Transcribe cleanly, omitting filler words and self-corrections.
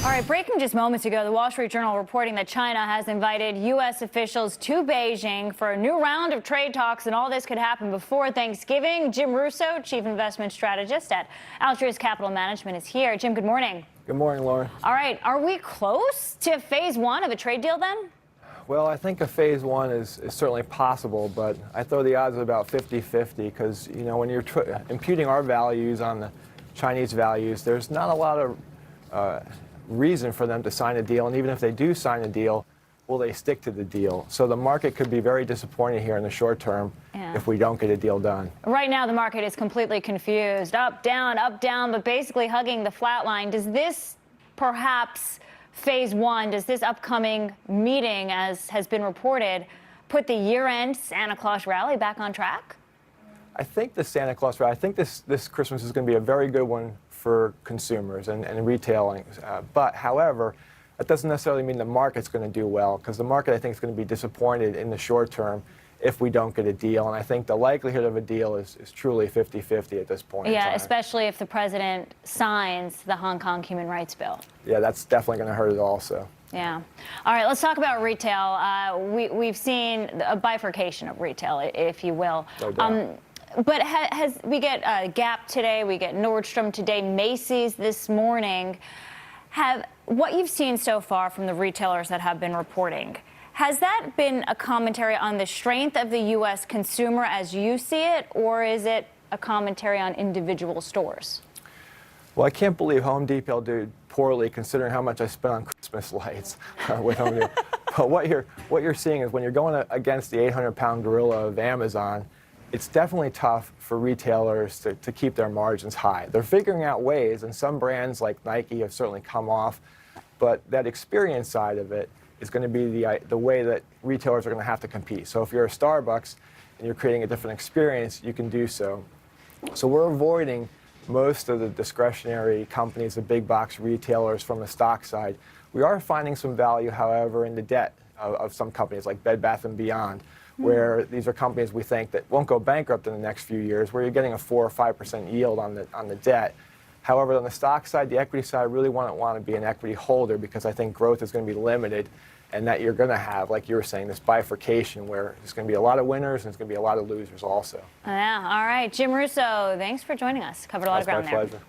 All right, breaking just moments ago, the Wall Street Journal reporting that China has invited U.S. officials to Beijing for a new round of trade talks, and all this could happen before Thanksgiving. Jim Russo, Chief Investment Strategist at Altruist Capital Management, is here. Jim, good morning. Good morning, Lauren. All right, are we close to phase one of a trade deal then? Well, I think a phase one is certainly possible, but I throw the odds at about 50-50 because, you know, when you're imputing our values on the Chinese values, there's not a lot of reason for them to sign a deal, and even if they do sign a deal, will they stick to the deal? So the market could be very disappointed here in the short term if we don't get a deal done. Right now, the market is completely confused. Up, down, but basically hugging the flat line. Does this perhaps phase one, does this upcoming meeting, as has been reported, put the year-end Santa Claus rally back on track? I think the Santa Claus rally, I think this Christmas is going to be a very good one for consumers and retailing. But however, that doesn't necessarily mean the market's going to do well, because the market, I think, is going to be disappointed in the short term if we don't get a deal. And I think the likelihood of a deal is truly 50-50 at this point in time. Especially if the president signs the Hong Kong human rights bill. Yeah, that's definitely going to hurt it also. Yeah. All right, let's talk about retail. We've seen a bifurcation of retail, if you will. No doubt. But we get Gap today, we get Nordstrom today, Macy's this morning. What you've seen so far from the retailers that have been reporting, has that been a commentary on the strength of the U.S. consumer as you see it, or is it a commentary on individual stores? Well, I can't believe Home Depot did poorly considering how much I spent on Christmas lights with Home Depot. But what you're seeing is when you're going against the 800-pound gorilla of Amazon, it's definitely tough for retailers to keep their margins high. They're figuring out ways, and some brands like Nike have certainly come off, but that experience side of it is going to be the way that retailers are going to have to compete. So if you're a Starbucks and you're creating a different experience, you can do so. So we're avoiding most of the discretionary companies, the big box retailers from the stock side. We are finding some value, however, in the debt of some companies like Bed Bath & Beyond, where these are companies we think that won't go bankrupt in the next few years, where you're getting a 4 or 5% yield on the debt. However, on the stock side, the equity side, I really want to be an equity holder because I think growth is going to be limited, and that you're going to have, like you were saying, this bifurcation where there's going to be a lot of winners and there's going to be a lot of losers also. Yeah, all right. Jim Russo, thanks for joining us. Covered a lot of ground there. That's my pleasure.